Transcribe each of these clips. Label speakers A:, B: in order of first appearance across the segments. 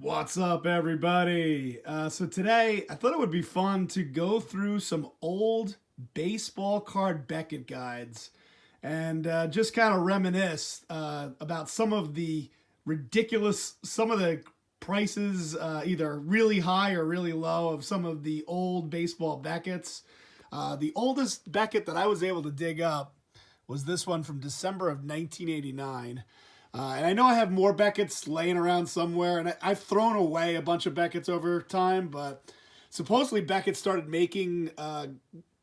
A: What's up, everybody? So today, I thought it would be fun to go through some old baseball card Beckett guides and just kind of reminisce about some of the prices, either really high or really low, of some of the old baseball Becketts. The oldest Beckett that I was able to dig up was this one from December of 1989. And I know I have more Beckett's laying around somewhere, and I've thrown away a bunch of Beckett's over time, but supposedly Beckett started making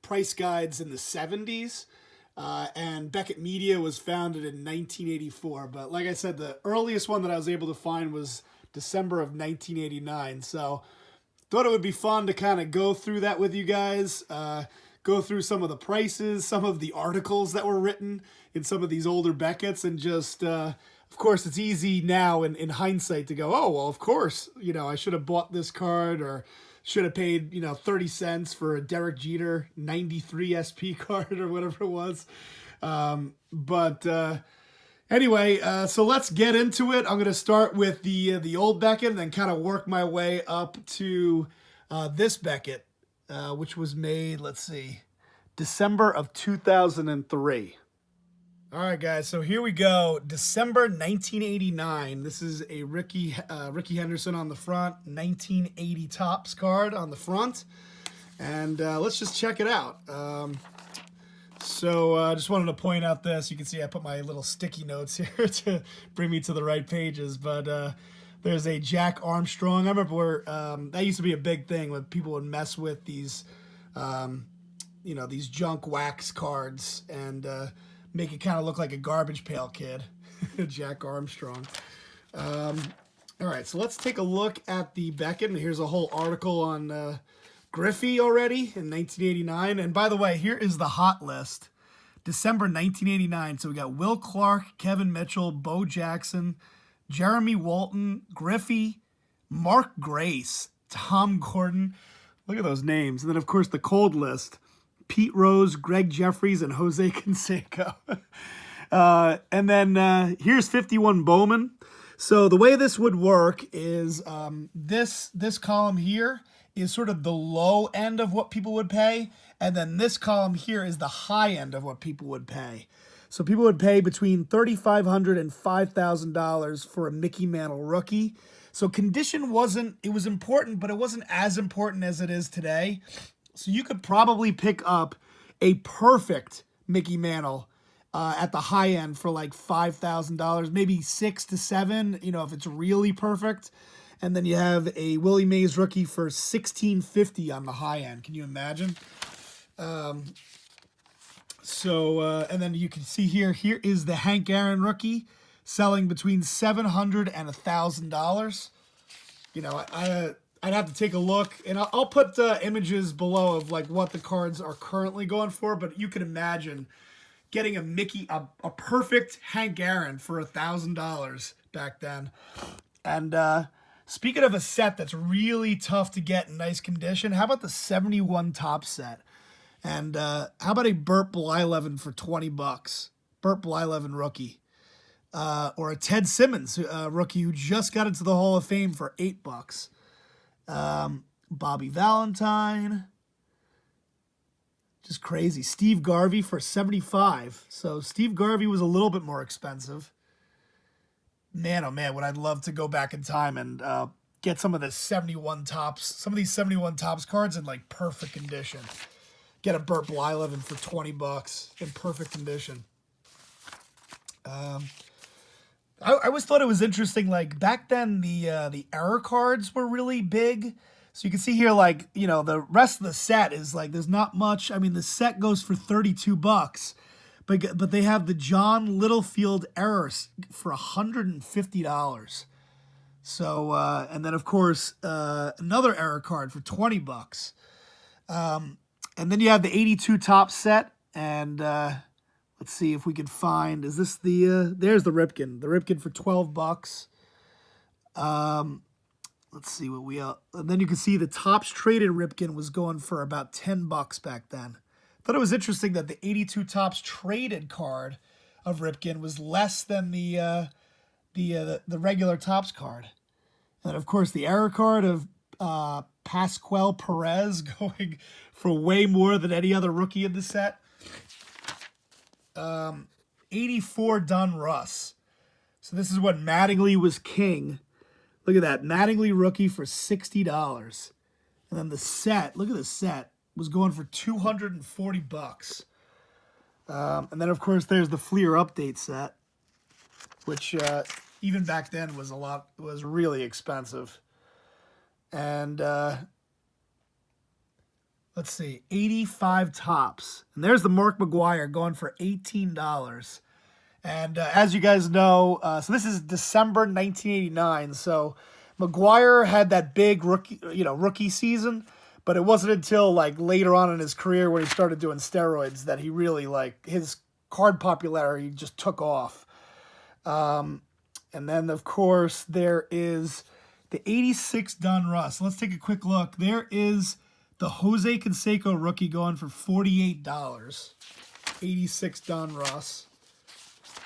A: price guides in the 70s, and Beckett Media was founded in 1984. But like I said, the earliest one that I was able to find was December of 1989. So thought it would be fun to kind of go through that with you guys, go through some of the prices, some of the articles that were written in some of these older Beckett's, and just, of course, it's easy now in hindsight to go, oh, well, of course, I should have bought this card or should have paid, 30 cents for a Derek Jeter 93 SP card or whatever it was. But anyway, so let's get into it. I'm going to start with the old Beckett and then kind of work my way up to this Beckett, which was made, let's see, December of 2003. All right, guys. So here we go. December 1989. This is a Ricky Henderson on the front, 1980 Topps card on the front, and let's just check it out. So I just wanted to point out this. You can see I put my little sticky notes here to bring me to the right pages. But there's a Jack Armstrong. I remember where that used to be a big thing when people would mess with these, these junk wax cards and make it kind of look like a garbage pail kid. Jack Armstrong. All right, so let's take a look at the Beckett. And here's a whole article on Griffey already in 1989. And by the way, here is the hot list. December 1989. So we got Will Clark, Kevin Mitchell, Bo Jackson, Jeremy Walton, Griffey, Mark Grace, Tom Gordon. Look at those names. And then, of course, the cold list. Pete Rose, Greg Jeffries, and Jose Canseco. And then here's 51 Bowman. So the way this would work is this column here is sort of the low end of what people would pay, and then this column here is the high end of what people would pay. So people would pay between $3,500 and $5,000 for a Mickey Mantle rookie. So condition it was important, but it wasn't as important as it is today. So you could probably pick up a perfect Mickey Mantle at the high end for like $5,000, maybe $6,000 to $7,000, if it's really perfect. And then you have a Willie Mays rookie for $1,650 on the high end. Can you imagine? And then you can see here is the Hank Aaron rookie selling between $700 and $1,000. I'd have to take a look, and I'll put images below of like what the cards are currently going for. But you can imagine getting a perfect Hank Aaron for $1,000 back then. And speaking of a set that's really tough to get in nice condition, how about the 71 Topps set? And how about a Burt Blyleven for $20? Burt Blyleven rookie. Or a Ted Simmons rookie who just got into the Hall of Fame for $8. Bobby Valentine. Just crazy. Steve Garvey for $75. So Steve Garvey was a little bit more expensive. Man, oh man, would I love to go back in time and get some of these 71 Topps cards in like perfect condition. Get a Burt Blyleven for $20 in perfect condition. I always thought it was interesting, like back then the error cards were really big. So you can see here, like, the rest of the set is like, there's not much. I mean, the set goes for $32, but they have the John Littlefield errors for $150. So, and then of course, another error card for $20. And then you have the 82 Topps set, and let's see if we can find, is this there's the Ripken. The Ripken for $12. Let's see what and then you can see the Topps traded Ripken was going for about $10 back then. Thought it was interesting that the 82 Topps traded card of Ripken was less than the regular Topps card. And, of course, the error card of Pascual Perez going for way more than any other rookie in the set. 84 Don Russ. So this is when Mattingly was king. Look at that. Mattingly rookie for $60. And then the set, look at the set, was going for $240. And then, of course, there's the Fleer update set, which even back then was really expensive. And let's see, 85 tops. And there's the Mark McGwire going for $18. And as you guys know, so this is December 1989. So McGwire had that big rookie season, but it wasn't until like later on in his career when he started doing steroids that he really his card popularity just took off. And then of course there is the 86 Don Russ. Let's take a quick look. There is the Jose Canseco rookie going for $48. 86 Don Russ.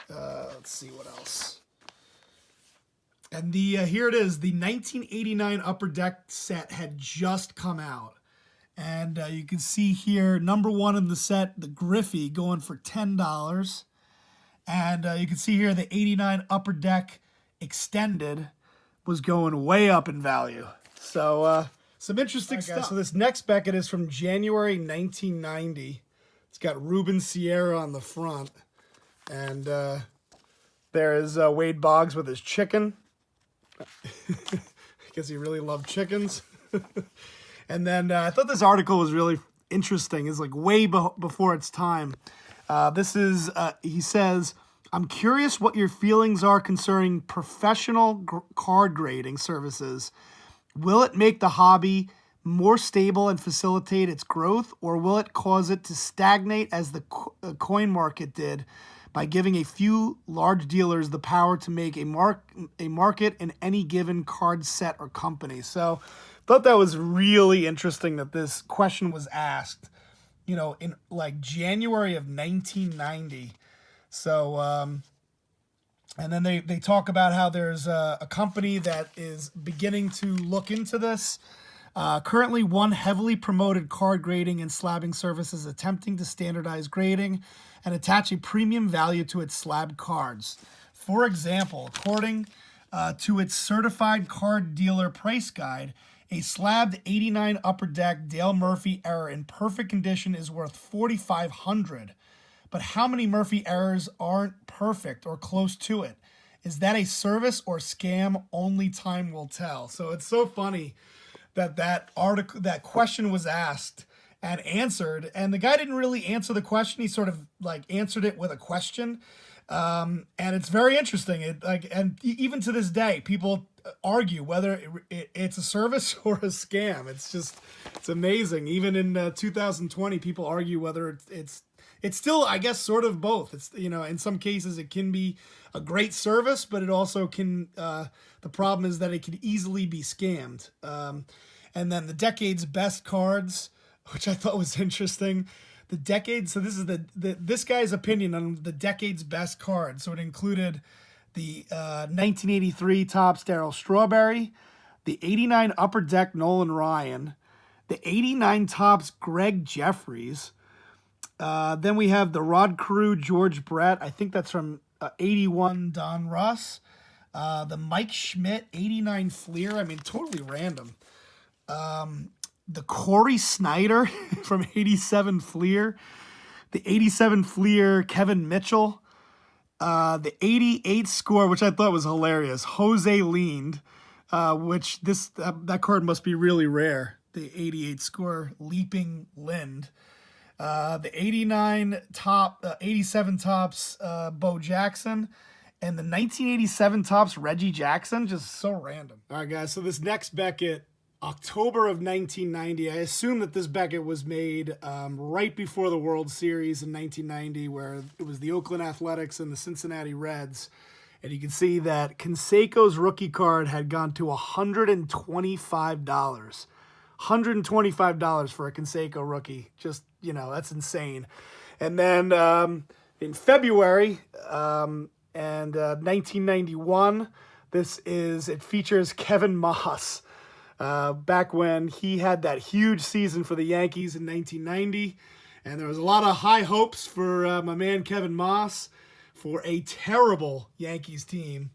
A: Let's see what else. And here it is. The 1989 Upper Deck set had just come out. And you can see here, number one in the set, the Griffey, going for $10. And you can see here the 89 Upper Deck Extended was going way up in value. So some interesting stuff. Guys, so this next Beckett is from January 1990. It's got Ruben Sierra on the front. And there is Wade Boggs with his chicken. I guess he really loved chickens. And then I thought this article was really interesting. It's like way before its time. This is, he says, I'm curious what your feelings are concerning professional card grading services. Will it make the hobby more stable and facilitate its growth, or will it cause it to stagnate as the coin market did by giving a few large dealers the power to make a market in any given card set or company? So thought that was really interesting that this question was asked, in like January of 1990. So, and then they talk about how there's a company that is beginning to look into this. Currently, one heavily promoted card grading and slabbing service is attempting to standardize grading and attach a premium value to its slab cards. For example, according to its certified card dealer price guide, a slabbed 89 Upper Deck Dale Murphy error in perfect condition is worth $4,500. But how many Murphy errors aren't perfect or close to it? Is that a service or scam? Only time will tell. So it's so funny that question was asked and answered, and the guy didn't really answer the question. He sort of answered it with a question, and it's very interesting. And even to this day, people argue whether it's a service or a scam. It's amazing. Even in 2020, people argue whether it's still, I guess, sort of both. It's, in some cases it can be a great service, but it also can, the problem is that it can easily be scammed. And then the decade's best cards, which I thought was interesting. The decade, so this is this guy's opinion on the decade's best cards. So it included the 1983 Topps Darryl Strawberry, the 89 Upper Deck Nolan Ryan, the 89 Topps Greg Jeffries. Then we have the Rod Carew George Brett. I think that's from 81 Don Russ. The Mike Schmidt 89 Fleer. I mean, totally random. The Corey Snyder from 87 Fleer. The 87 Fleer Kevin Mitchell. The 88 score, which I thought was hilarious, Jose Leaned, which that card must be really rare. The 88 score Leaping Lind. The 89 top, 87 tops, Bo Jackson, and the 1987 tops, Reggie Jackson. Just so random. All right, guys. So this next Beckett, October of 1990. I assume that this Beckett was made right before the World Series in 1990, where it was the Oakland Athletics and the Cincinnati Reds. And you can see that Canseco's rookie card had gone to $125. $125 for a Canseco rookie. Just, that's insane. And then in February 1991, It features Kevin Moss. Back when he had that huge season for the Yankees in 1990. And there was a lot of high hopes for my man Kevin Moss for a terrible Yankees team.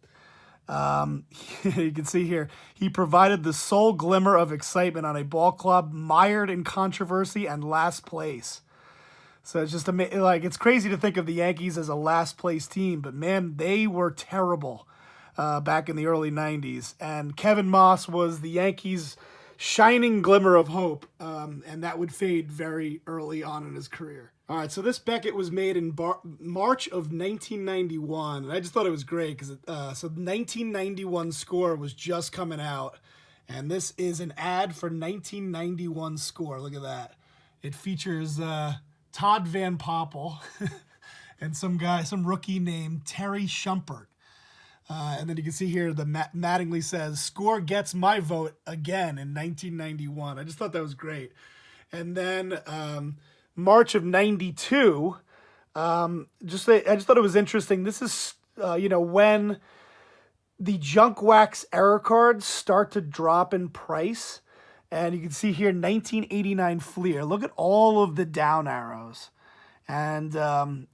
A: You can see here, he provided the sole glimmer of excitement on a ball club mired in controversy and last place. So it's just like, it's crazy to think of the Yankees as a last place team, but man, they were terrible back in the early 90s. And Kevin Moss was the Yankees' shining glimmer of hope, and that would fade very early on in his career. All right, so this Beckett was made in March of 1991, and I just thought it was great because so the 1991 score was just coming out, and this is an ad for 1991 score. Look at that. It features Todd Van Poppel and some rookie named Terry Shumpert. And then you can see here the Mattingly says, "Score gets my vote again in 1991." I just thought that was great. And then March of 92, I just thought it was interesting. This is, when the junk wax error cards start to drop in price. And you can see here 1989 Fleer. Look at all of the down arrows. And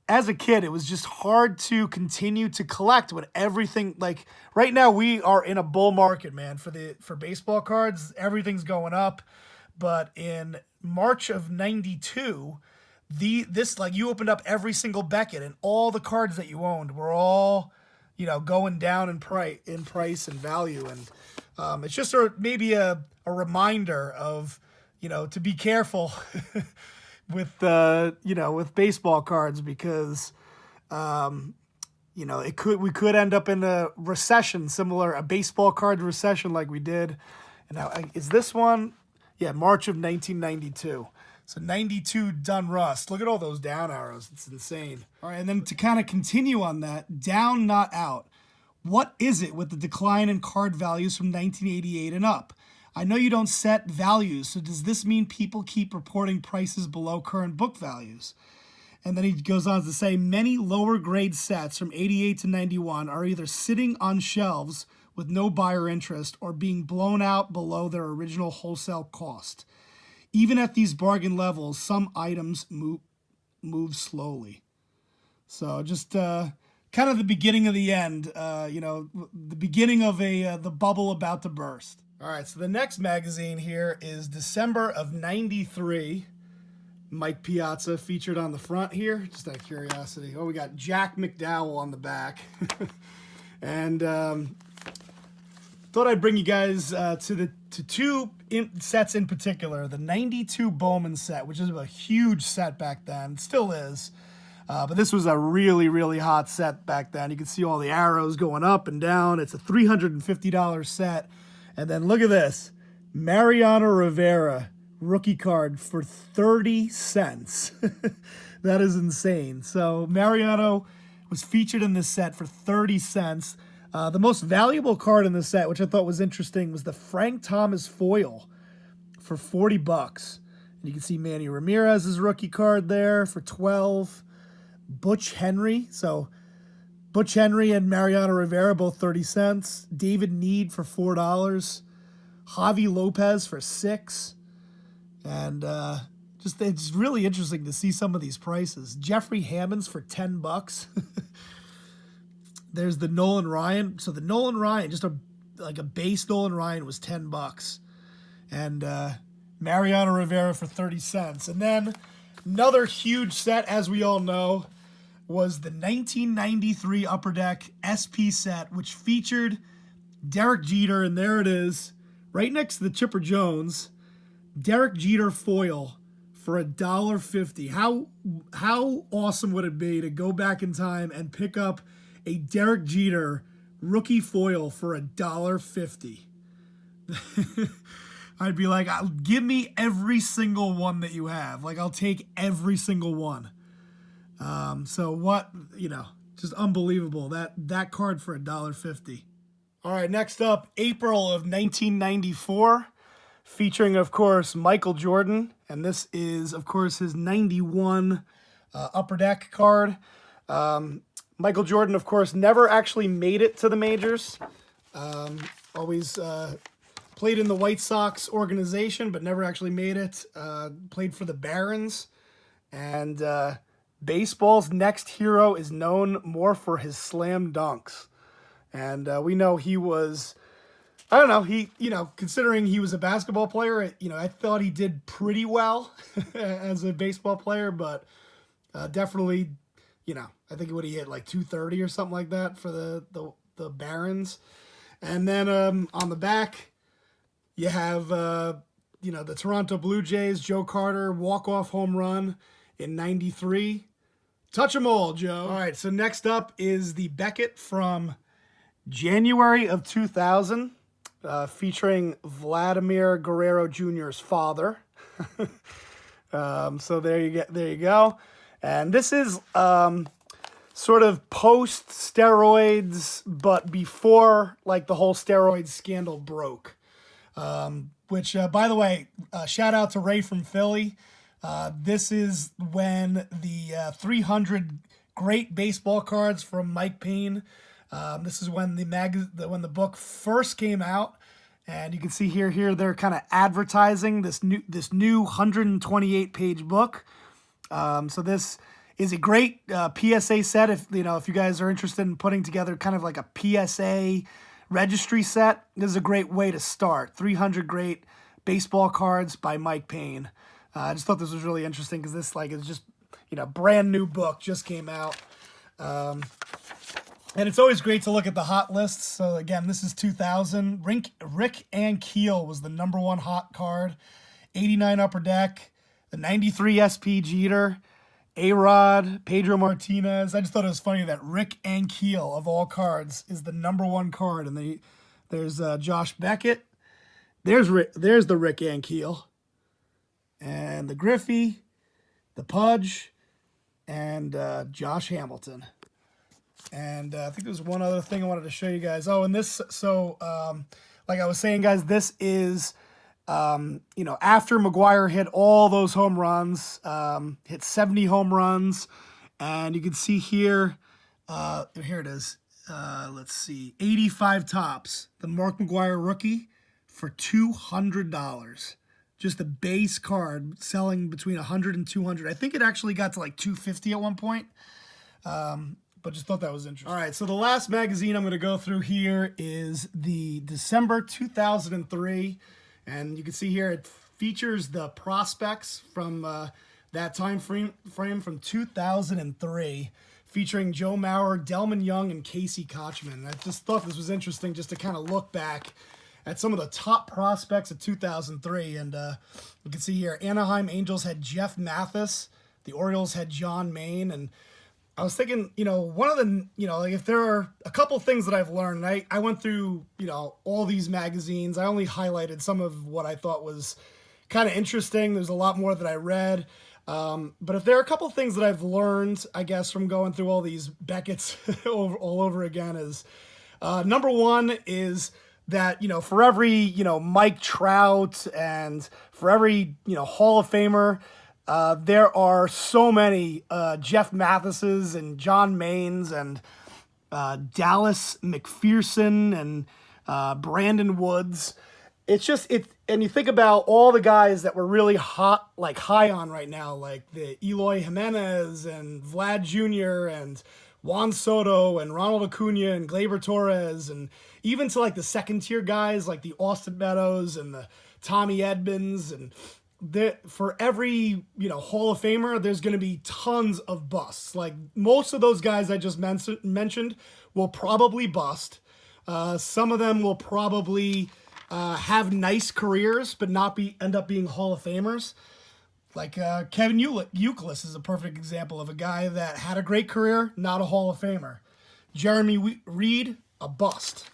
A: as a kid, it was just hard to continue to collect when everything, like right now we are in a bull market, man, for baseball cards. Everything's going up. But in March of 92, you opened up every single Beckett and all the cards that you owned were all, going down in price and value. And it's just maybe a reminder of, to be careful with baseball cards because, we could end up in a recession, a baseball card recession like we did. And now, is this one? Yeah, March of 1992. So 92 done rust. Look at all those down arrows. It's insane. All right, and then to kind of continue on that, down, not out. What is it with the decline in card values from 1988 and up? I know you don't set values, so does this mean people keep reporting prices below current book values? And then he goes on to say, many lower grade sets from 88 to 91 are either sitting on shelves with no buyer interest or being blown out below their original wholesale cost. Even at these bargain levels, some items move slowly. So just kind of the beginning of the end, the beginning of the bubble about to burst. All right, so the next magazine here is December of 93. Mike Piazza featured on the front here, just out of curiosity. Oh, we got Jack McDowell on the back. And thought I'd bring you guys to two sets in particular. The 92 Bowman set, which is a huge set back then. It still is. But this was a really, really hot set back then. You can see all the arrows going up and down. It's a $350 set. And then look at this. Mariano Rivera rookie card for 30 cents. That is insane. So Mariano was featured in this set for 30 cents. The most valuable card in the set, which I thought was interesting, was the Frank Thomas foil for $40. And you can see Manny Ramirez's rookie card there for 12. Butch Henry. So Butch Henry and Mariano Rivera, both 30 cents. David Need for $4. Javi Lopez for $6. And it's really interesting to see some of these prices. Jeffrey Hammonds for $10. There's the Nolan Ryan. So the Nolan Ryan, just a base Nolan Ryan was $10. And Mariano Rivera for 30 cents. And then another huge set, as we all know, was the 1993 Upper Deck SP set, which featured Derek Jeter, and there it is, right next to the Chipper Jones, Derek Jeter foil for $1.50. How awesome would it be to go back in time and pick up a Derek Jeter rookie foil for $1.50? I'd be like, give me every single one that you have. Like, I'll take every single one. So what, just unbelievable. That card for $1.50. All right, next up, April of 1994, featuring, of course, Michael Jordan. And this is, of course, his 91 Upper Deck card. Michael Jordan, of course, never actually made it to the majors. Always played in the White Sox organization, but never actually made it. Played for the Barons. And baseball's next hero is known more for his slam dunks. And we know he was, I don't know, considering he was a basketball player, I thought he did pretty well as a baseball player, but definitely, I think what he hit like 230 or something like that for the Barons. And then on the back, you have, the Toronto Blue Jays, Joe Carter, walk-off home run in 93. Touch 'em all, Joe. All right, so next up is the Beckett from January of 2000, featuring Vladimir Guerrero Jr.'s father. So there you go. And this is sort of post-steroids, but before like the whole steroid scandal broke. Which, by the way, shout out to Ray from Philly. This is when the 300 great baseball cards from Mike Payne. This is when when the book first came out, and you can see here they're kind of advertising this new 128 page book. So this is a great PSA set. If you guys are interested in putting together kind of like a PSA registry set, this is a great way to start. 300 great baseball cards by Mike Payne. I just thought this was really interesting because this is just brand new book, just came out. And it's always great to look at the hot lists. So again, this is 2000. Rick Ankiel was the #1 hot card. 89 Upper Deck, the 93 SP Jeter, A-Rod, Pedro Martinez. I just thought it was funny that Rick Ankiel, of all cards, is the #1 card. And there's Josh Beckett. There's the Rick Ankiel. And the Griffey, the Pudge, and Josh Hamilton. And I think there's one other thing I wanted to show you guys. Oh, and this, so like I was saying, guys, this is, after McGwire hit all those home runs, hit 70 home runs, and you can see here, here it is, let's see, 85 tops, the Mark McGwire rookie for $200. Just the base card selling between 100 and 200. I think it actually got to like 250 at one point. But just thought that was interesting. All right, so the last magazine I'm going to go through here is the December 2003. And you can see here it features the prospects from that time frame from 2003, featuring Joe Mauer, Delman Young, and Casey Kochman. And I just thought this was interesting just to kind of look back at some of the top prospects of 2003. And you can see here, Anaheim Angels had Jeff Mathis. The Orioles had John Maine. And I was thinking, one of the, like if there are a couple things that I've learned, and I went through, all these magazines. I only highlighted some of what I thought was kind of interesting. There's a lot more that I read. But if there are a couple things that I've learned, I guess, from going through all these Beckett's all over again is, number one is that, for every, Mike Trout and for every, Hall of Famer, there are so many Jeff Mathises and John Maines and Dallas McPherson and Brandon Woods. It's just, and you think about all the guys that we're really high on right now, like the Eloy Jimenez and Vlad Jr. and Juan Soto and Ronald Acuna and Gleyber Torres, and even to like the second tier guys like the Austin Meadows and the Tommy Edmonds. And for every, Hall of Famer, there's going to be tons of busts. Like most of those guys I just mentioned will probably bust. Some of them will probably have nice careers, but not end up being Hall of Famers. Like Kevin Youkilis is a perfect example of a guy that had a great career, not a Hall of Famer. Jeremy Reed, a bust.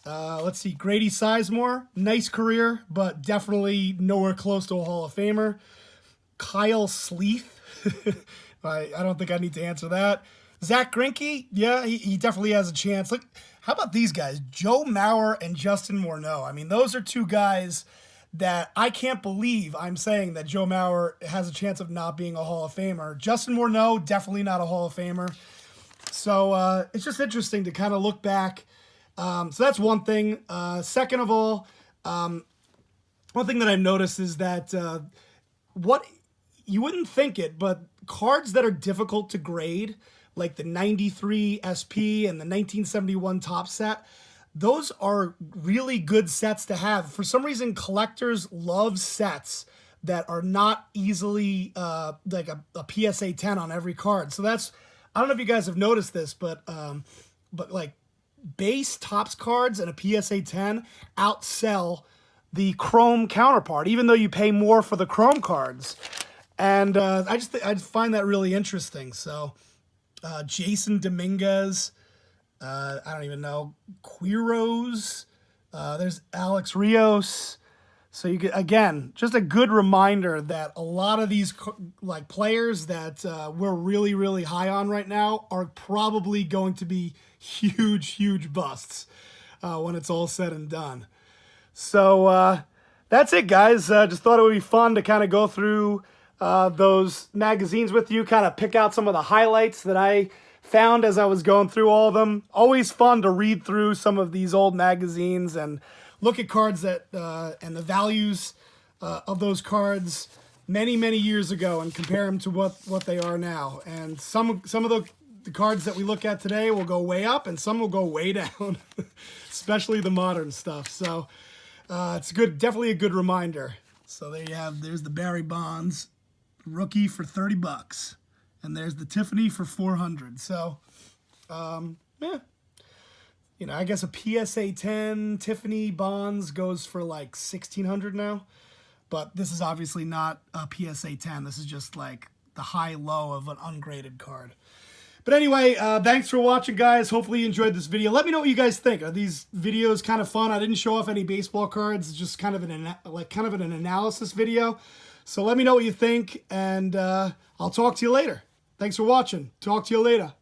A: Let's see, Grady Sizemore, nice career, but definitely nowhere close to a Hall of Famer. Kyle Sleeth, I don't think I need to answer that. Zach Greinke, yeah, he definitely has a chance. Look, how about these guys? Joe Mauer and Justin Morneau. I mean, those are two guys that I can't believe I'm saying that Joe Mauer has a chance of not being a Hall of Famer. Justin Morneau, definitely not a Hall of Famer. So it's just interesting to kind of look back So that's one thing. Second of all, one thing that I've noticed is that what you wouldn't think it, but cards that are difficult to grade, like the 93 SP and the 1971 top set, those are really good sets to have. For some reason, collectors love sets that are not easily like a PSA 10 on every card. So that's, I don't know if you guys have noticed this, but like base Topps cards and a PSA 10 outsell the Chrome counterpart, even though you pay more for the Chrome cards. And I just find that really interesting. So Jason Dominguez, I don't even know, Quiros, there's Alex Rios. So you get, again, just a good reminder that a lot of these like players that we're really, really high on right now are probably going to be huge busts when it's all said and done. So that's it, guys. Just thought it would be fun to kind of go through those magazines with you, kind of pick out some of the highlights that I found as I was going through all of them. Always fun to read through some of these old magazines and look at cards that and the values of those cards many years ago and compare them to what they are now. And some of the cards that we look at today will go way up and some will go way down, especially the modern stuff. So it's good, definitely a good reminder. So there you have, there's the Barry Bonds rookie for $30, and there's the Tiffany for $400. So yeah, you know, I guess a PSA 10 Tiffany Bonds goes for like $1,600 now, but this is obviously not a PSA 10. This is just like the high-low of an ungraded card. But anyway, thanks for watching, guys. Hopefully you enjoyed this video. Let me know what you guys think. Are these videos kind of fun? I didn't show off any baseball cards. It's just kind of an analysis video. So let me know what you think, and I'll talk to you later. Thanks for watching. Talk to you later.